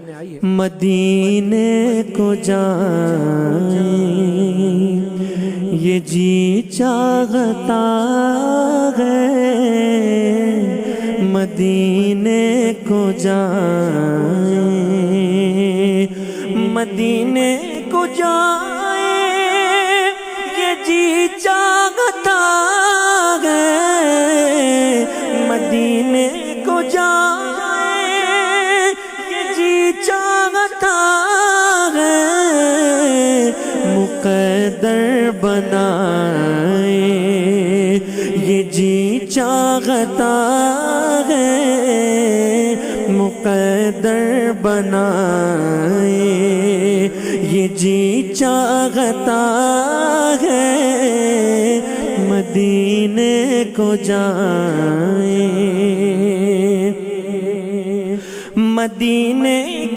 مدینے کو جائیں یہ جی چاہتا ہے، مدینے کو جائیں، مدینے کو جائیں یہ جی چاہتا ہے، مدینے کو جائیں یہ جی چاہتا ہے، مقدر بنائے یہ جی چاہتا ہے، مقدر بنائے یہ جی چاہتا ہے، مدینے کو جائیں، مدینے